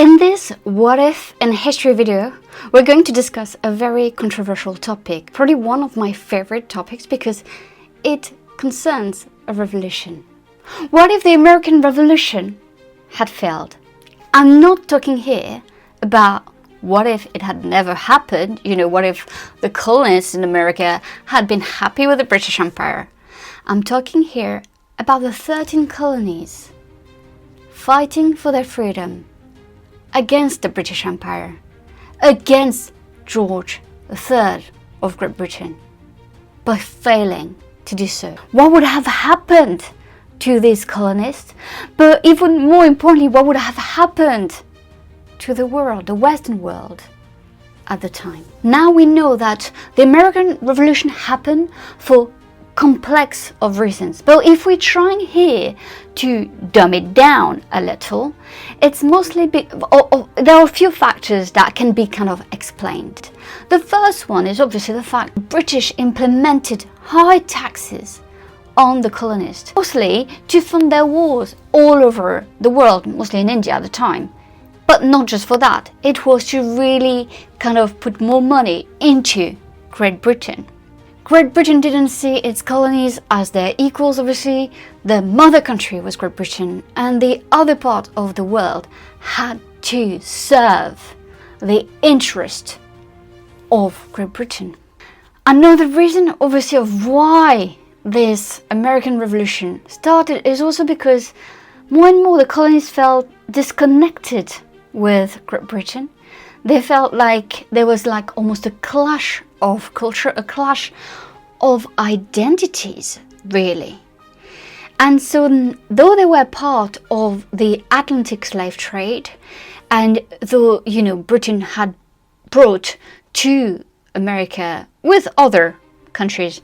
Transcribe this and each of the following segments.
In this What If in History video, we're going to discuss a very controversial topic, probably one of my favorite topics because it concerns a revolution. What if the American Revolution had failed? I'm not talking here about what if it had never happened, what if the colonists in America had been happy with the British Empire. I'm talking here about the 13 colonies fighting for their freedom against the British Empire, against George III of Great Britain, by failing to do so. What would have happened to these colonists? But even more importantly, what would have happened to the world, the Western world at the time? Now we know that the American Revolution happened for complex of reasons, but if we try here to dumb it down a little, it's mostly there are a few factors that can be kind of explained. The first one is obviously the fact the British implemented high taxes on the colonists, mostly to fund their wars all over the world, mostly in India at the time. But not just for that, it was to really kind of put more money into Great Britain. Great Britain didn't see its colonies as their equals, obviously. The mother country was Great Britain, and the other part of the world had to serve the interest of Great Britain. Another reason, obviously, of why this American Revolution started is also because more and more the colonies felt disconnected with Great Britain. They felt like there was like almost a clash of culture, a clash of identities, really. And so though they were part of the Atlantic slave trade, and though, Britain had brought to America with other countries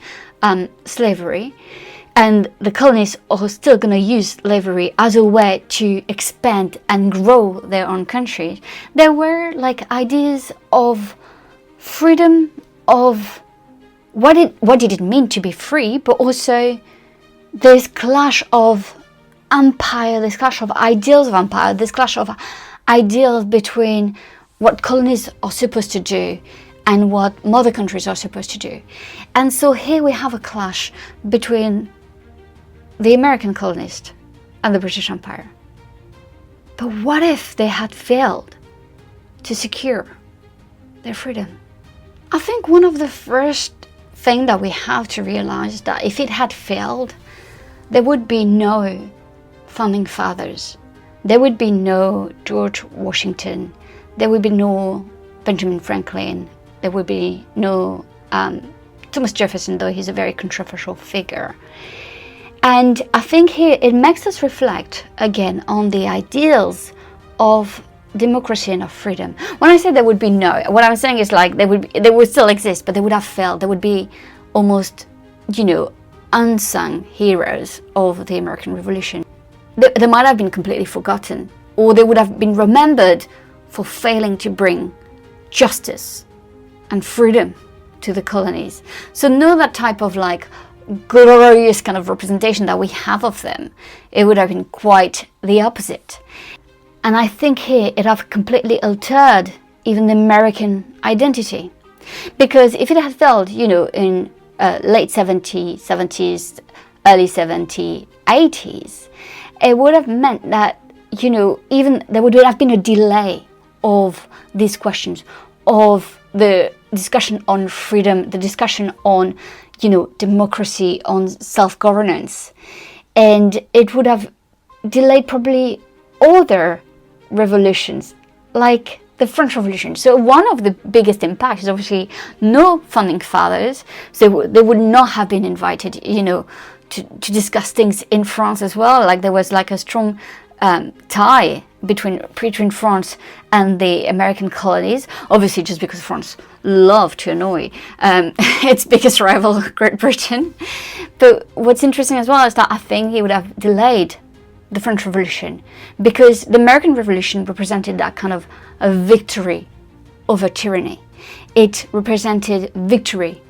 slavery, and the colonies are still going to use slavery as a way to expand and grow their own countries, there were like ideas of freedom, of what did it mean to be free, but also this clash of empire, this clash of ideals of empire, this clash of ideals between what colonies are supposed to do and what mother countries are supposed to do. And so here we have a clash between the American colonists and the British Empire. But what if they had failed to secure their freedom? I think one of the first thing that we have to realize is that if it had failed, there would be no founding fathers. There would be no George Washington. There would be no Benjamin Franklin. There would be no Thomas Jefferson, though he's a very controversial figure. And I think here it makes us reflect again on the ideals of democracy and of freedom. When I say there would be no, what I'm saying is like they would still exist, but they would have failed. There would be almost, unsung heroes of the American Revolution. They might have been completely forgotten, or they would have been remembered for failing to bring justice and freedom to the colonies. So know that type of like glorious kind of representation that we have of them, it would have been quite the opposite. And I think here it have completely altered even the American identity. Because if it had failed, in late 70s, early 70s, 80s, it would have meant that, even there would have been a delay of these questions, of the discussion on freedom, the discussion on, democracy, on self-governance. And it would have delayed probably other revolutions, like the French Revolution. So one of the biggest impacts is obviously no founding fathers, so they would not have been invited, to discuss things in France as well. Like there was like a strong tie between France and the American colonies, obviously just because France loved to annoy its biggest rival, Great Britain. But what's interesting as well is that I think he would have delayed the French Revolution, because the American Revolution represented that kind of a victory over tyranny. It represented victory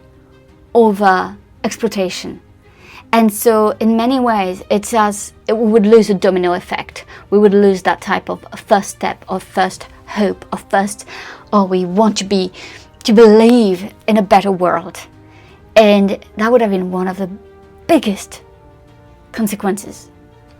over exploitation. And so in many ways, it's as we would lose a domino effect. We would lose that type of first step, of first hope, of first, oh, we want to believe in a better world. And that would have been one of the biggest consequences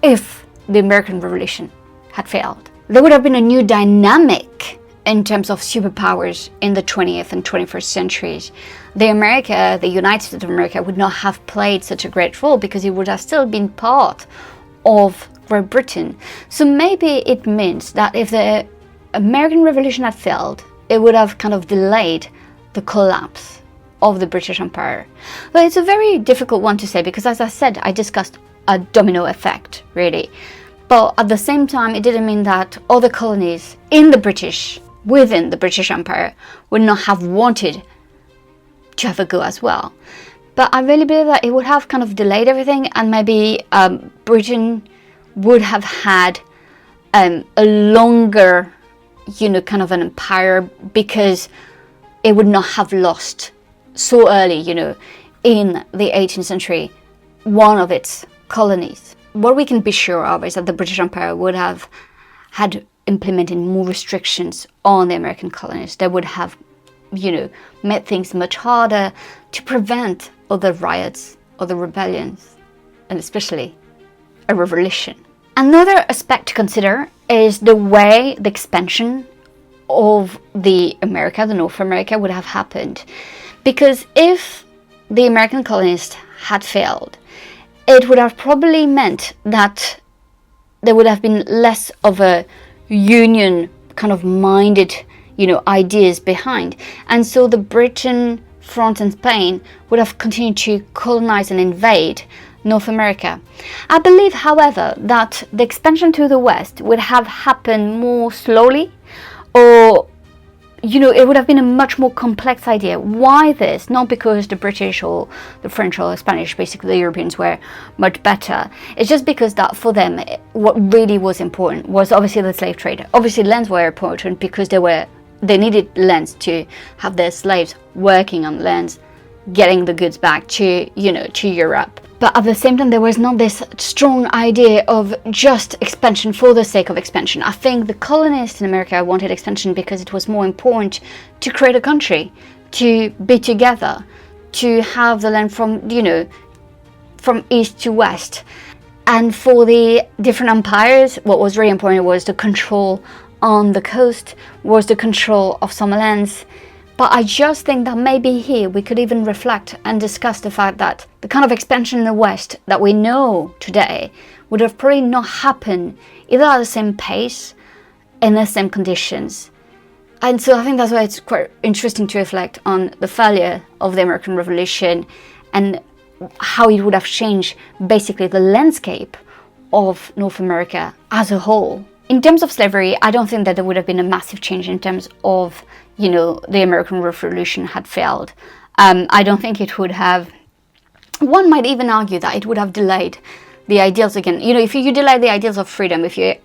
if the American Revolution had failed. There would have been a new dynamic in terms of superpowers in the 20th and 21st centuries. The United States of America would not have played such a great role because it would have still been part of Great Britain. So maybe it means that if the American Revolution had failed, it would have kind of delayed the collapse of the British Empire. But it's a very difficult one to say because, as I said, I discussed a domino effect, really. But at the same time, it didn't mean that other colonies within the British Empire would not have wanted to have a go as well. But I really believe that it would have kind of delayed everything, and maybe Britain would have had a longer, kind of an empire, because it would not have lost so early, in the 18th century, one of its colonies. What we can be sure of is that the British Empire would have had implemented more restrictions on the American colonies. They would have, made things much harder to prevent other riots, other rebellions, and especially a revolution. Another aspect to consider is the way the expansion of the North America would have happened. Because if the American colonists had failed, it would have probably meant that there would have been less of a union kind of minded, ideas behind. And so the Britain, France and Spain would have continued to colonize and invade North America. I believe, however, that the expansion to the west would have happened more slowly, or it would have been a much more complex idea. Why this? Not because the British or the French or the Spanish, basically the Europeans, were much better. It's just because that for them, what really was important was obviously the slave trade. Obviously lands were important because they needed lands to have their slaves working on lands, getting the goods back to Europe. But at the same time, there was not this strong idea of just expansion for the sake of expansion. I think the colonists in America wanted expansion because it was more important to create a country, to be together, to have the land from east to west. And for the different empires, what was really important was the control on the coast, was the control of some lands. But I just think that maybe here we could even reflect and discuss the fact that the kind of expansion in the West that we know today would have probably not happened either at the same pace, in the same conditions. And so I think that's why it's quite interesting to reflect on the failure of the American Revolution and how it would have changed basically the landscape of North America as a whole. In terms of slavery, I don't think that there would have been a massive change in terms of the American Revolution had failed. I don't think it would have. One might even argue that it would have delayed the ideals again. If you delay the ideals of freedom, if you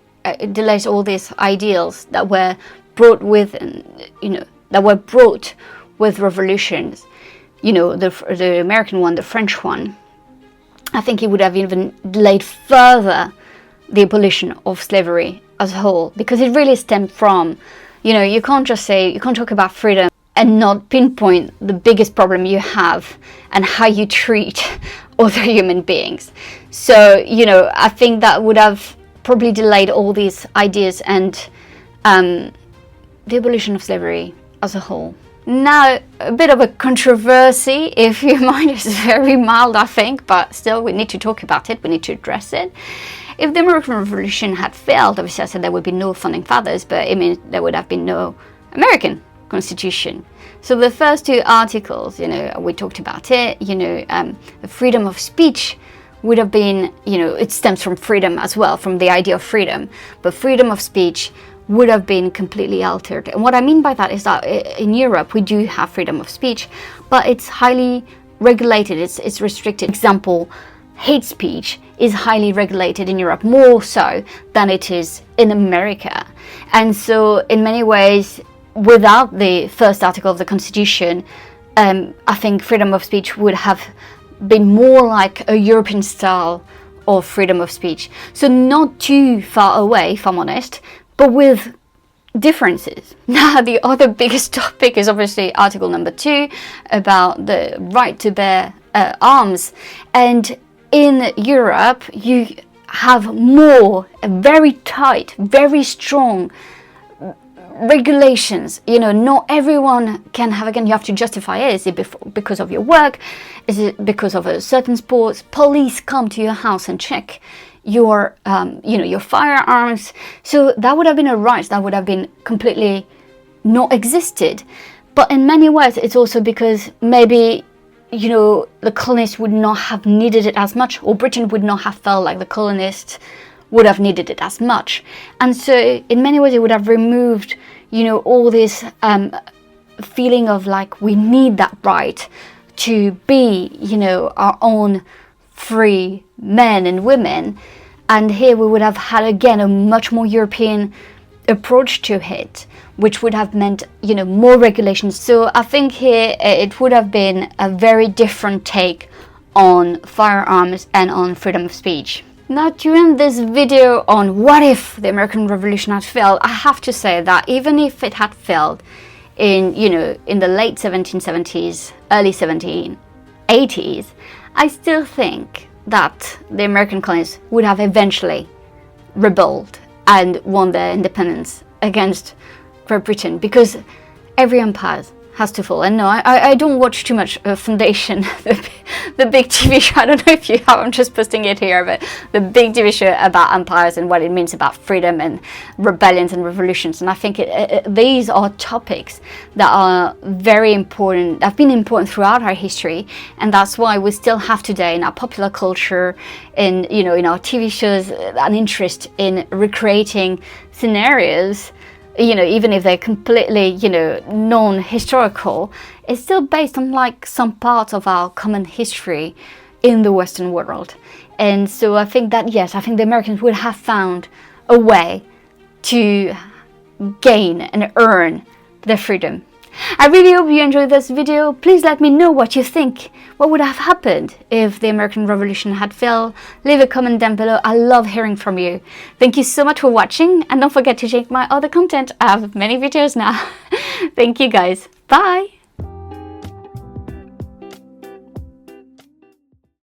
delay all these ideals that were brought with, with revolutions, the American one, the French one, I think it would have even delayed further the abolition of slavery as a whole, because it really stemmed from. You can't talk about freedom and not pinpoint the biggest problem you have and how you treat other human beings. So, I think that would have probably delayed all these ideas and the abolition of slavery as a whole. Now, a bit of a controversy, if you mind. It's very mild, I think, but still we need to talk about it, we need to address it. If the American Revolution had failed, obviously I said there would be no founding fathers, but it means there would have been no American Constitution. So the first two articles, we talked about it, the freedom of speech would have been, it stems from freedom as well, from the idea of freedom, but freedom of speech would have been completely altered. And what I mean by that is that in Europe we do have freedom of speech, but it's highly regulated, it's restricted. Example, hate speech is highly regulated in Europe, more so than it is in America. And so in many ways, without the first article of the Constitution, I think freedom of speech would have been more like a European style of freedom of speech. So not too far away, if I'm honest, but with differences. Now, the other biggest topic is obviously Article number 2 about the right to bear arms. And in Europe, you have more, very tight, very strong regulations. You know, not everyone can have, again, you have to justify it. Is it because of your work? Is it because of a certain sport? Police come to your house and check your your firearms. So that would have been a right that would have been completely not existed. But in many ways it's also because maybe the colonists would not have needed it as much, or Britain would not have felt like the colonists would have needed it as much. And so in many ways it would have removed all this feeling of like we need that right to be our own free men and women. And here we would have had again a much more European approach to it, which would have meant more regulations. So I think here it would have been a very different take on firearms and on freedom of speech. Now, to end this video on what if the American Revolution had failed, I have to say that even if it had failed in the late 1770s, early 1780s, I still think that the American colonists would have eventually rebelled and won their independence against Great Britain, because every empire has to fall. And no, I don't watch too much Foundation, the big TV show. I don't know if you have, I'm just posting it here, but the big TV show about empires and what it means about freedom and rebellions and revolutions. And I think these are topics that are very important, that have been important throughout our history, and that's why we still have today in our popular culture, in our TV shows, an interest in recreating scenarios. Even if they're completely, non-historical, it's still based on like some parts of our common history in the Western world. And so I think that, yes, I think the Americans would have found a way to gain and earn their freedom. I really hope you enjoyed this video. Please let me know what you think. What would have happened if the American Revolution had failed? Leave a comment down below. I love hearing from you. Thank you so much for watching, and don't forget to check my other content. I have many videos now. Thank you guys. Bye.